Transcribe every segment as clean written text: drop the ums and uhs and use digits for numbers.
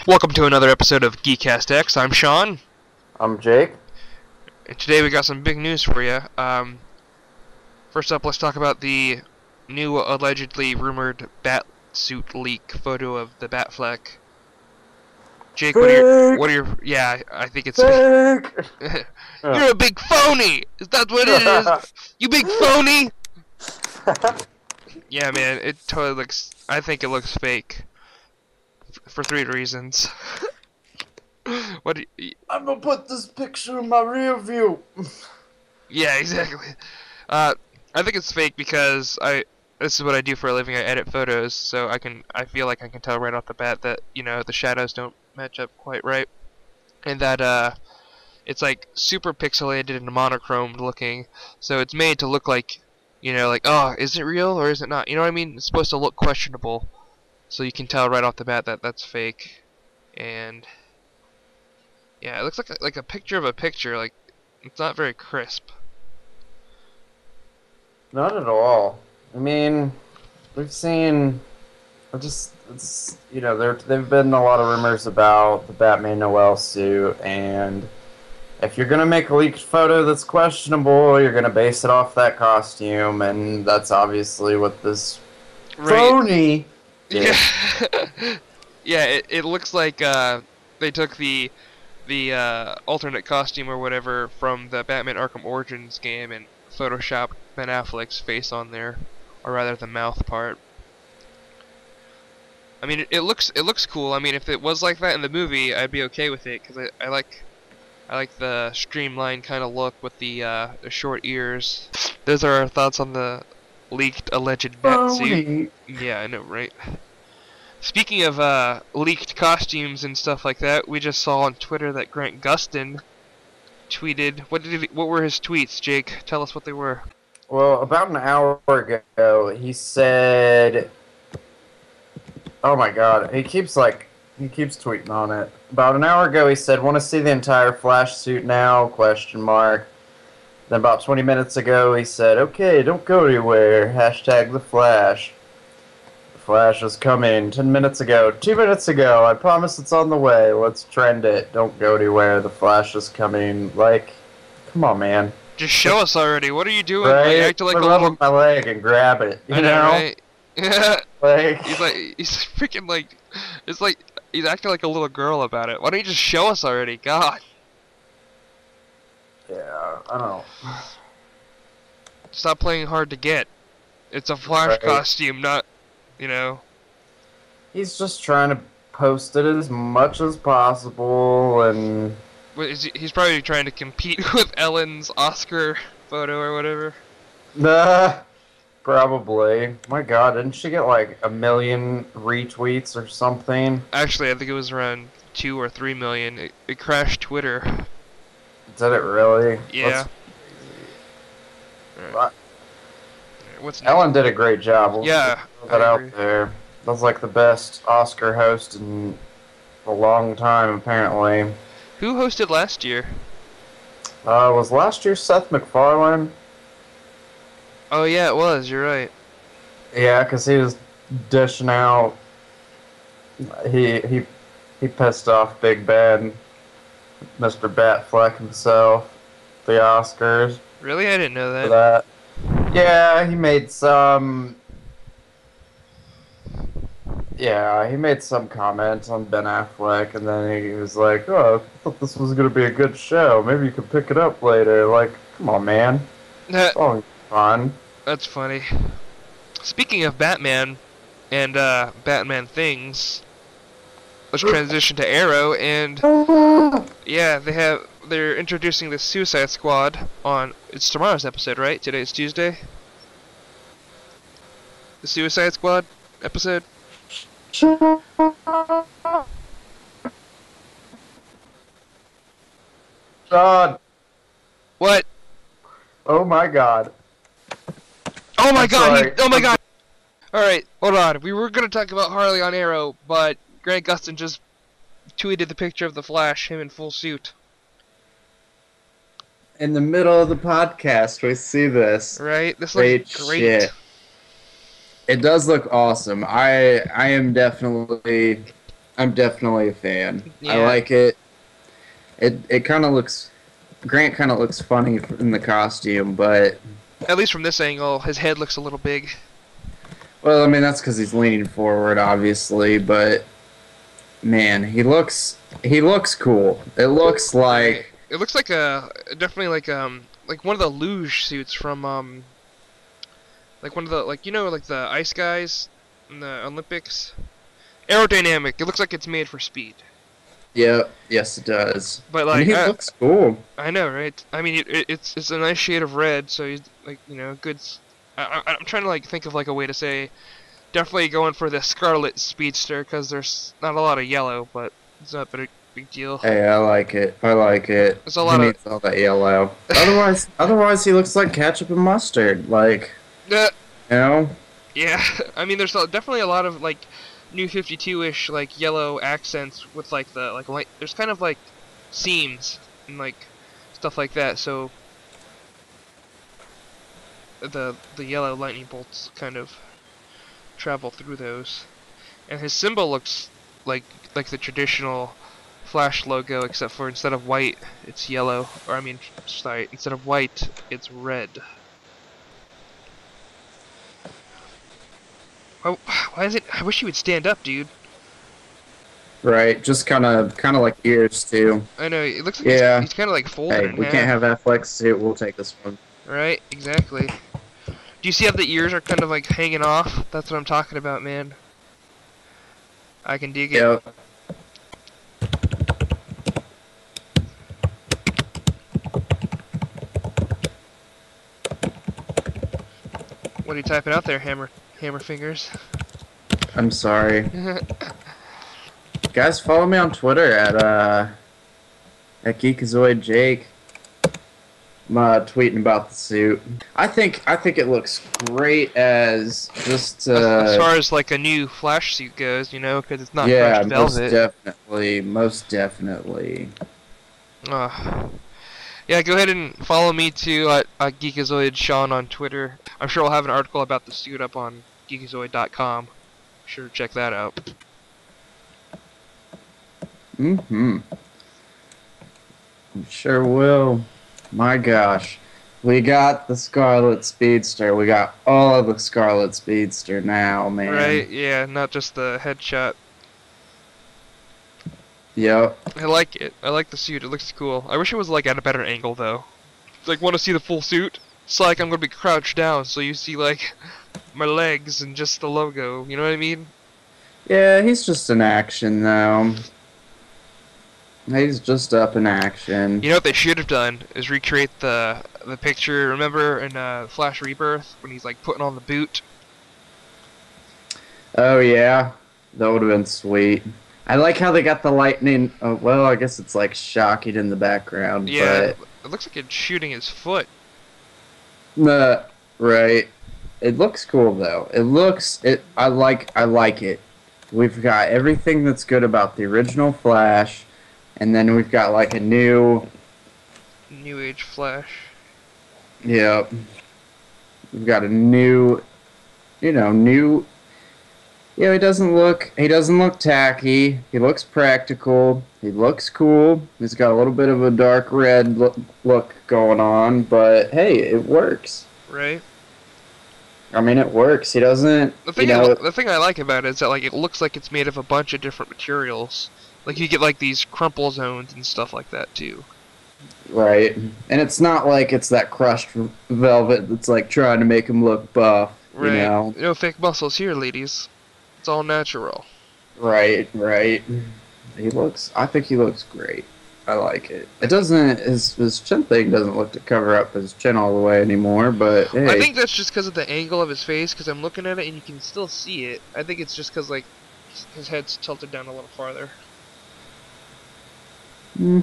Welcome to another episode of GeekastX. I'm Sean. I'm Jake. And today we got some big news for you. First up, let's talk about the new allegedly rumored bat suit leak photo of the Batfleck. Jake, what are your yeah, I think it's fake. You're a big phony! Is that what it is? You big phony! Yeah, man, it totally looks, I think it looks fake. For three reasons. What do you, I'm gonna put this picture in my rear view. Yeah, exactly. I think it's fake because this is what I do for a living. I edit photos, so I feel like I can tell right off the bat that, you know, the shadows don't match up quite right, and that it's like super pixelated and monochromed looking, so it's made to look like, you know, like, oh, is it real or is it not? You know what I mean? It's supposed to look questionable, so you can tell right off the bat that that's fake. And yeah, it looks like a picture of a picture. Like, it's not very crisp. Not at all. I mean, we've seen, it's, you know, there've been a lot of rumors about the Batman Noel suit, and if you're gonna make a leaked photo that's questionable, you're gonna base it off that costume, and that's obviously what this phony did. Yeah, yeah. It looks like they took the alternate costume or whatever from the Batman Arkham Origins game and photoshopped Ben Affleck's face on there, or rather the mouth part. I mean, it looks cool. I mean, if it was like that in the movie, I'd be okay with it, because I like the streamlined kind of look with the short ears. Those are our thoughts on the leaked alleged bat suit. Yeah, I know, right? Speaking of leaked costumes and stuff like that, we just saw on Twitter that Gustin tweeted. What were his tweets, Jake? Tell us what they were. Well, about an hour ago, he said, "Oh my God!" He keeps tweeting on it. About an hour ago, he said, "Want to see the entire Flash suit now?" Question mark. Then about 20 minutes ago, he said, "Okay, don't go anywhere. Hashtag the Flash. The Flash is coming." 10 minutes ago. 2 minutes ago. I promise it's on the way. Let's trend it. Don't go anywhere. The Flash is coming. Like, come on, man. Just show us already. What are you doing? Right? Like, acting like Put a it little... on my leg and grab it. You know? Right? Yeah. Like, he's freaking like, it's like he's acting like a little girl about it. Why don't you just show us already? God. yeah, I don't know. Stop playing hard to get. It's a Flash costume, not, you know. He's just trying to post it as much as possible, and He's probably trying to compete with Ellen's Oscar photo or whatever. Probably. My God, didn't she get like 1 million retweets or something? Actually, I think it was around 2 or 3 million. It crashed Twitter. Did it really? Yeah. Right. What's Ellen did a great job. We'll yeah, put that out there. That was like the best Oscar host in a long time, apparently. Who hosted last year? Was last year Seth MacFarlane? Oh yeah, it was. You're right. Yeah, because he was dishing out. He pissed off Big Ben, Mr. Batfleck himself, the Oscars. Really, I didn't know For that. that. Yeah, he made some. Yeah, he made some comment on Ben Affleck, and then he was like, "Oh, I thought this was gonna be a good show. Maybe you could pick it up later." Like, come on, man. It's all fun. That's funny. Speaking of Batman and Batman things, let's transition to Arrow, and yeah, they're introducing the Suicide Squad on, it's tomorrow's episode, right? Today's Tuesday. The Suicide Squad episode. God. What? Oh my God. Oh my God! Sorry. Oh my God! Alright, hold on. We were gonna talk about Harley on Arrow, but Grant Gustin just tweeted the picture of the Flash, him in full suit. In the middle of the podcast, we see this. Right? This Great looks great. shit. It does look awesome. I'm definitely a fan. I Yeah, like it. It kind of looks Grant kind of looks funny in the costume, but at least from this angle, his head looks a little big. well, I mean that's because he's leaning forward, obviously. But man, he looks cool. It looks Right. like It looks like definitely like one of the luge suits from like one of the like like the ice guys in the Olympics. Aerodynamic. It looks like it's made for speed. yeah, yes it does, But and like he looks cool. I know, right? I mean, it's a nice shade of red, so he's like good. I'm trying to like think of like a way to say definitely going for the Scarlet Speedster because there's not a lot of yellow, but it's not a big deal. Hey, I like it. I like it. There's a He lot of needs all that yellow. Otherwise, he looks like ketchup and mustard. Like, you know? yeah. I mean, there's definitely a lot of like new 52-ish like yellow accents with like the like light. There's kind of like seams and like stuff like that. So the yellow lightning bolts kind of travel through those, and his symbol looks like the traditional Flash logo, except for instead of white, it's yellow. Or I mean, sorry, instead of white, it's red. Why is it? I wish you would stand up, dude. Right. Just kind of like ears too. I know it looks like Yeah. he's kind of like folded Hey, in we half. can't have Affleck suit. We'll take this one. Right? Exactly. Do you see how the ears are kind of like hanging off? That's what I'm talking about, man. I can dig it. Yeah. What are you typing out there, hammer fingers? I'm sorry, guys. Follow me on Twitter at Geekazoid Jake. I'm tweeting about the suit. I think it looks great as just As far as like a new Flash suit goes, because it's not yeah, crushed velvet. most definitely. Yeah, go ahead and follow me too at Geekazoid Sean on Twitter. I'm sure I'll have an article about the suit up on geekazoid.com. Be sure to check that out. Mm-hmm. Sure will. My gosh. We got the Scarlet Speedster. We got all of the Scarlet Speedster now, man. Right? Yeah, not just the headshot. Yep. I like it. I like the suit. It looks cool. I wish it was like at a better angle though. Like, want to see the full suit? It's like I'm gonna be crouched down, so you see like my legs and just the logo. You know what I mean? Yeah, he's just in action though. He's just up in action. You know what they should have done is recreate the picture. Remember in Flash Rebirth when he's like putting on the boot? Oh yeah, that would have been sweet. I like how they got the lightning. Oh, well, I guess it's like shocking in the background. Yeah, it looks like it's shooting his foot. But right. It looks cool though. I like it. We've got everything that's good about the original Flash, and then we've got like a new Age Flash. Yep. We've got a new new he doesn't look tacky. He looks practical. He looks cool. He's got a little bit of a dark red look going on, but hey, it works. Right. I mean, it works. He doesn't. The thing I like about it is that like it looks like it's made of a bunch of different materials. Like you get like these crumple zones and stuff like that too. Right, and it's not like it's that crushed velvet that's like trying to make him look buff. Right. You know? No fake muscles here, ladies. It's all natural. Right. I think he looks great. I like it. It doesn't. His chin thing doesn't look to cover up his chin all the way anymore. But hey. I think that's just because of the angle of his face. Because I'm looking at it and you can still see it. I think it's just because like his head's tilted down a little farther. Hmm.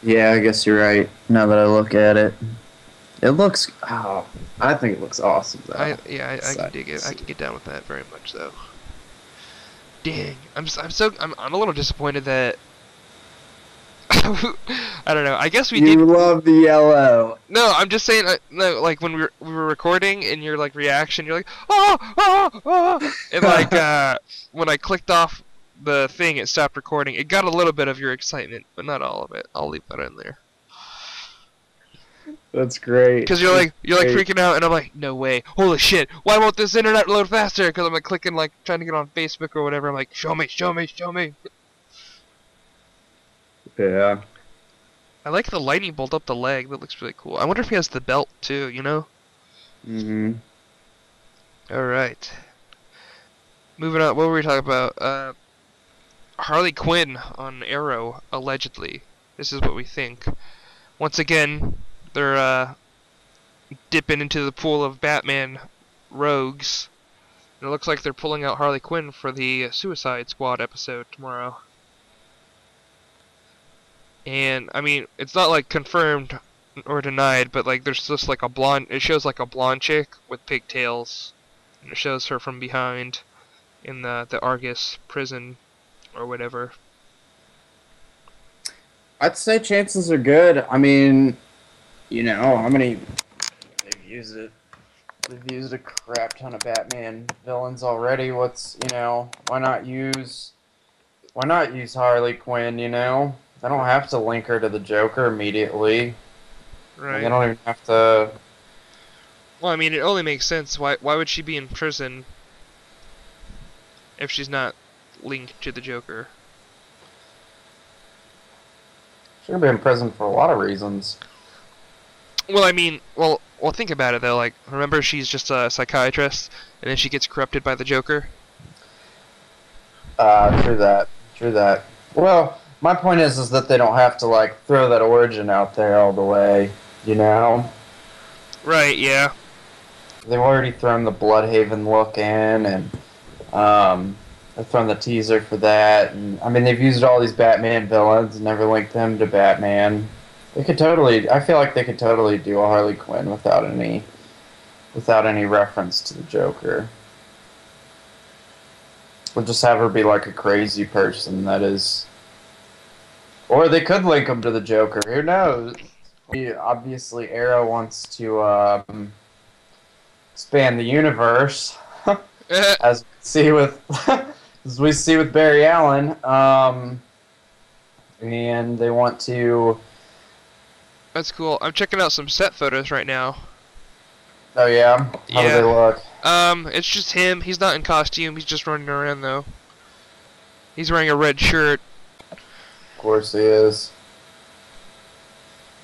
Yeah, I guess you're right. Now that I look at it, it looks. Oh, I think it looks awesome though. I can dig it. I can get down with that very much though. Dang, I'm a little disappointed that I don't know. I guess we You did. love the yellow. No, I'm just saying. No, like when we were recording, and your like reaction, you're like, oh, oh, oh, and like when I clicked off the thing, it stopped recording. It got a little bit of your excitement, but not all of it. I'll leave that in there. That's great. Because you're like freaking out, and I'm like, no way, holy shit, why won't this internet load faster? Because I'm like clicking, like trying to get on Facebook or whatever. I'm like, show me, show me, show me. Yeah. I like the lightning bolt up the leg. That looks really cool. I wonder if he has the belt too. You know. Mhm. All right. Moving on. What were we talking about? Harley Quinn on Arrow allegedly. This is what we think. Once again, they're dipping into the pool of Batman rogues. And it looks like they're pulling out Harley Quinn for the Suicide Squad episode tomorrow. And I mean, it's not like confirmed or denied, but like there's just like a blonde. It shows like a blonde chick with pigtails, and it shows her from behind in the Argus prison or whatever. I'd say chances are good. I mean, you know, how many they've used it. They've used a crap ton of Batman villains already. What's, you know, why not use Harley Quinn, you know? They don't have to link her to the Joker immediately. Right. They don't even have to. Well, I mean, it only makes sense. Why would she be in prison if she's not linked to the Joker? She's gonna be in prison for a lot of reasons. Well, I mean, well, think about it though. Like, remember, she's just a psychiatrist, and then she gets corrupted by the Joker. True that. True that. Well, my point is that they don't have to like throw that origin out there all the way, you know. Right. Yeah. They've already thrown the Bloodhaven look in, and they've thrown the teaser for that. And I mean, they've used all these Batman villains and never linked them to Batman. They could totally. I feel like they could totally do a Harley Quinn without any reference to the Joker. We'll just have her be like a crazy person that is. Or they could link him to the Joker. Who knows? Obviously, Arrow wants to expand the universe, as we see with Barry Allen, and they want to. That's cool. I'm checking out some set photos right now. Oh yeah. How do they look? It's just him. He's not in costume. He's just running around though. He's wearing a red shirt. Of course he is.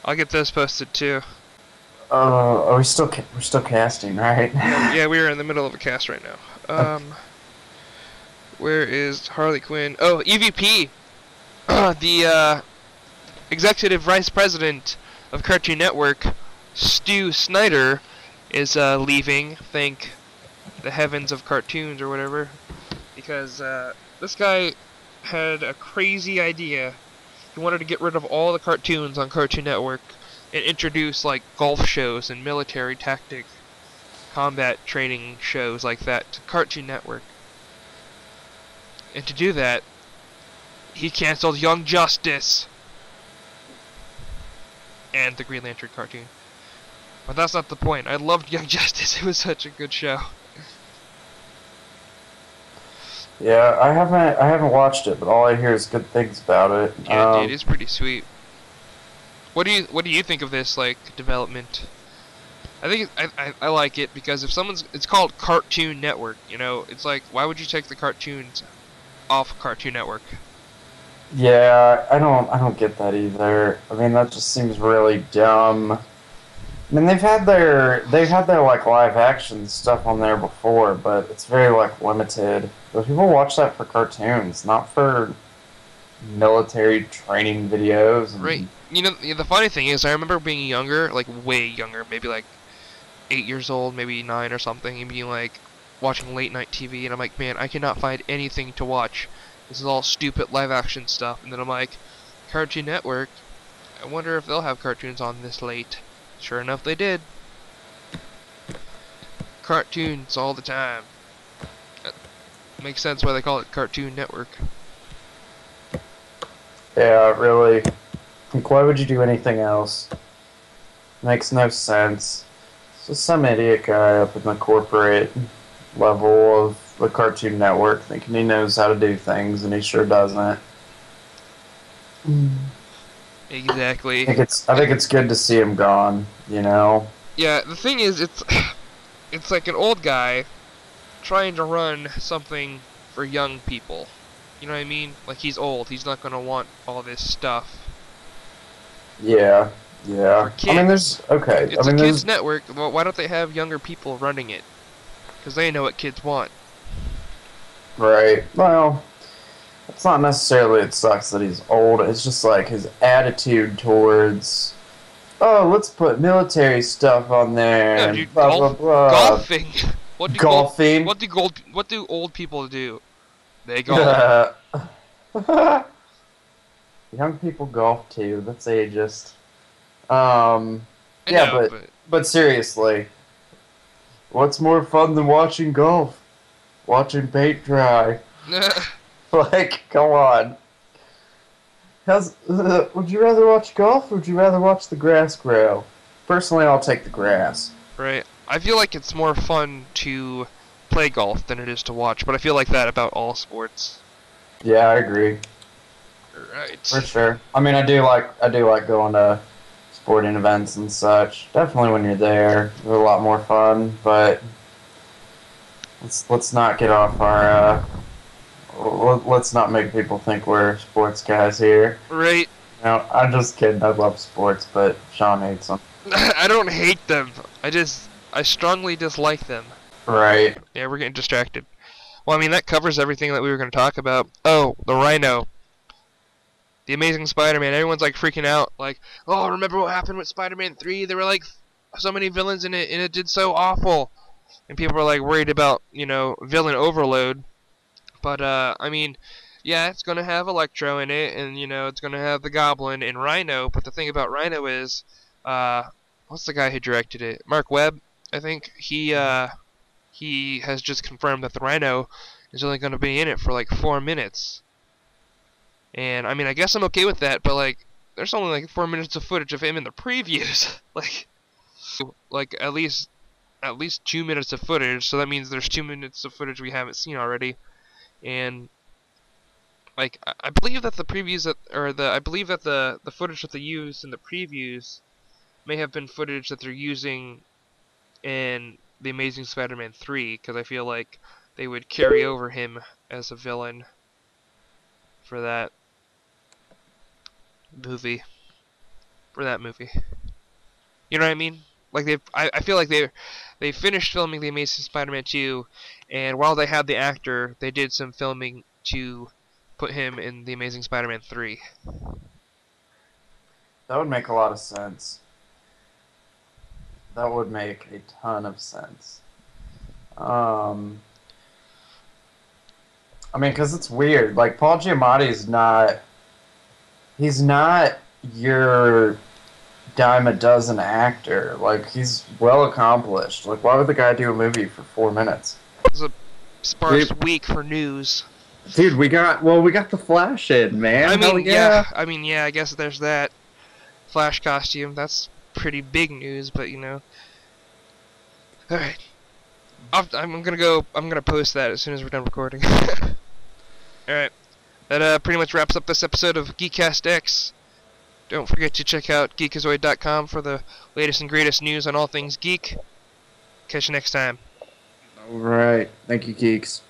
I'll get those posted too. We're still casting, right? Yeah, we are in the middle of a cast right now. Where is Harley Quinn? Oh, EVP, the executive vice president of Cartoon Network, Stu Snyder, is leaving. Thank the heavens of cartoons or whatever, because this guy had a crazy idea. He wanted to get rid of all the cartoons on Cartoon Network and introduce like golf shows and military tactic combat training shows like that to Cartoon Network. And to do that, he canceled Young Justice and the Green Lantern cartoon. But that's not the point. I loved Young Justice. It was such a good show. Yeah, I haven't watched it, but all I hear is good things about it. Yeah, dude, it's pretty sweet. What do you think of this like development? I think I like it because if it's called Cartoon Network, you know, it's like why would you take the cartoons off Cartoon Network? Yeah, I don't get that either. I mean, that just seems really dumb. I mean, they've had their like live action stuff on there before, but it's very like limited. But people watch that for cartoons, not for military training videos. And... Right. You know, the funny thing is, I remember being younger, like way younger, maybe like 8 years old, maybe 9 or something, and being like watching late night TV, and I'm like, man, I cannot find anything to watch. This is all stupid live action stuff. And then I'm like, Cartoon Network. I wonder if they'll have cartoons on this late. Sure enough, they did. Cartoons all the time. That makes sense why they call it Cartoon Network. Yeah, really. Like, why would you do anything else? Makes no sense. It's just some idiot guy up in the corporate level of the Cartoon Network thinking he knows how to do things, and he sure doesn't. Exactly. I think it's good to see him gone, you know? Yeah, the thing is, it's like an old guy trying to run something for young people. You know what I mean? Like, he's old. He's not gonna want all this stuff. Yeah, yeah. For kids. I mean, there's... Okay. It's I mean, a kids' network. Well, why don't they have younger people running it? Because they know what kids want. Right. Well, it's not necessarily it sucks that he's old. It's just like his attitude towards... Oh, let's put military stuff on there. No, And dude, blah, blah, blah. golfing. Golfing? What do old people do? They golf. Young people golf too. That's ageist. I Yeah, know, but seriously, what's more fun than watching golf? Watching paint dry. Like, come on. Would you rather watch golf or would you rather watch the grass grow? Personally, I'll take the grass. Right. I feel like it's more fun to play golf than it is to watch, but I feel like that about all sports. Yeah, I agree. Right. For sure. I mean, I do like going to sporting events and such. Definitely when you're there, they're a lot more fun. But let's not get off our. Let's not make people think we're sports guys here. Right. No, I'm just kidding. I love sports, but Sean hates them. I don't hate them. I strongly dislike them. Right. Yeah, we're getting distracted. Well, I mean, that covers everything that we were going to talk about. Oh, the Rhino. The Amazing Spider-Man. Everyone's like freaking out. Like, oh, remember what happened with Spider-Man 3? There were like so many villains in it, and it did so awful. And people are like worried about, you know, villain overload. But, I mean, yeah, it's going to have Electro in it, and, you know, it's going to have the Goblin and Rhino. But the thing about Rhino is, what's the guy who directed it? Mark Webb, I think. He has just confirmed that the Rhino is only going to be in it for like 4 minutes. And I mean, I guess I'm okay with that, but like, there's only like 4 minutes of footage of him in the previews. like at least 2 minutes of footage. So that means there's 2 minutes of footage we haven't seen already. And like, I believe that the previews I believe that the footage that they used in the previews may have been footage that they're using in The Amazing Spider-Man 3, because I feel like they would carry over him as a villain for that movie. You know what I mean? Like I feel like they finished filming The Amazing Spider-Man 2, and while they had the actor, they did some filming to put him in The Amazing Spider-Man 3. That would make a lot of sense. That would make a ton of sense. I mean, because it's weird. Like, Paul Giamatti's not... He's not your dime a dozen actor. Like, he's well accomplished. Like, why would the guy do a movie for 4 minutes? It's a sparse week for news. Dude, we got the Flash in, man. I mean, yeah. I guess there's that Flash costume. That's pretty big news, but you know. All right, I'm gonna post that as soon as we're done recording. All right, that pretty much wraps up this episode of GeekastX. Don't forget to check out geekazoid.com for the latest and greatest news on all things geek. Catch you next time. All right, thank you, geeks.